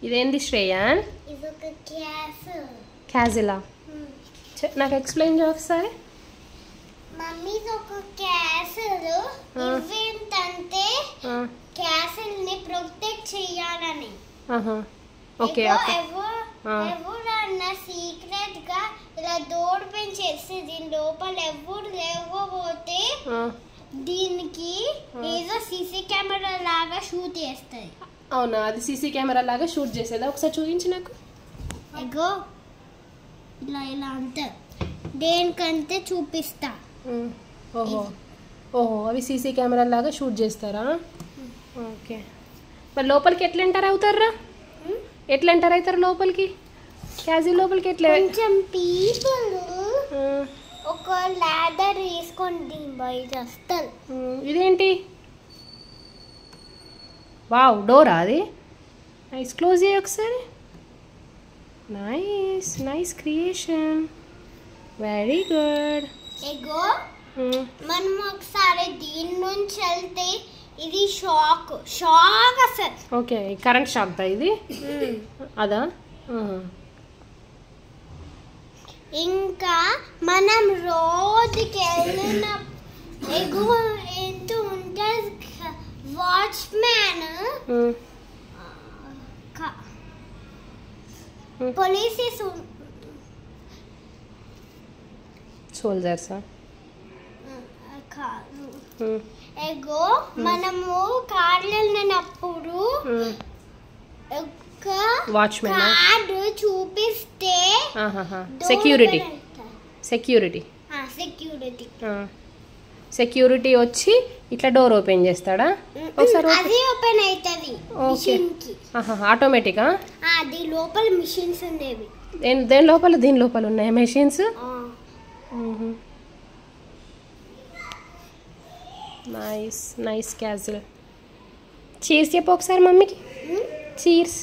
ఇదేంది శ్రేయాన్? ఇది ఒక క్యాసిల్. క్యాజిలా? నాకు ఎక్స్ప్లెయిన్ చేయ ఒకసారి. మమ్మీ ఇది ఒక క్యాసిల్. ఇవేంటంటే క్యాసిల్ ని ప్రొటెక్ట్ చేయాలని. ఓకే. ఎవరన్నా సీక్రెట్ గా ఇలా డోర్ పెంచేసి దీని లోపల ఎవరు లేకపోతే దీనికి ఏదో సీసీ కెమెరా లాగా షూట్ చేస్తుంది. అవునా? అది సీసీ కెమెరా లాగా షూట్ చేసేదా? ఒకసారి చూపించి నాకు. ఎగో ఇలా ఇలా అంతే దేనికంటే చూపిస్తా. ఓహో ఓహో, అవి సీసీ కెమెరా లాగా షూట్ చేస్తారా? ఓకే. మరి లోపలికి ఎట్లా ఎంటర్ అవుతారా? ఎట్లా ఎంటర్ అవుతారు లోపలికి? క్యాజిల్ లోపలికి ఎట్లా? కొంచెం పీపుల్ ఒక లాడర్ తీసుకొని దీని బయట వస్తారు. ఇదేంటి? వావ్, డోరా అది? నైస్, క్లోజ్ చేయి ఒకసారి. Nice nice creation, very good. ఎగో మనం ఒకసారి దీని నుంచి వెళ్తే ఇది షాక్ అసలు. ఓకే, కరెంట్ షాక్ దా ఇది? అదా? ఇంకా మనం రోజుకి వెళ్ళిన ఎగువ ఎంత ఉంటుంది వాచ్మ్యాన్ పోలీసెస్ సోల్జర్సా? ఎగో మనము కార్లు వెళ్ళినప్పుడు వాచ్మెన్ కార్డు చూపిస్తే సెక్యూరిటీ వచ్చి ఇట్లా డోర్ ఓపెన్ చేస్తాడా? ఒకసారి అది ఓపెన్ అవుతుంది. ఆటోమేటికా? అది లోపల మిషన్స్ ఉండేవి. దీని లోపల ఉన్నాయి machines. Nice nice castle. Cheers చెప్పు ఒకసారి మమ్మీకి. చీర్స్.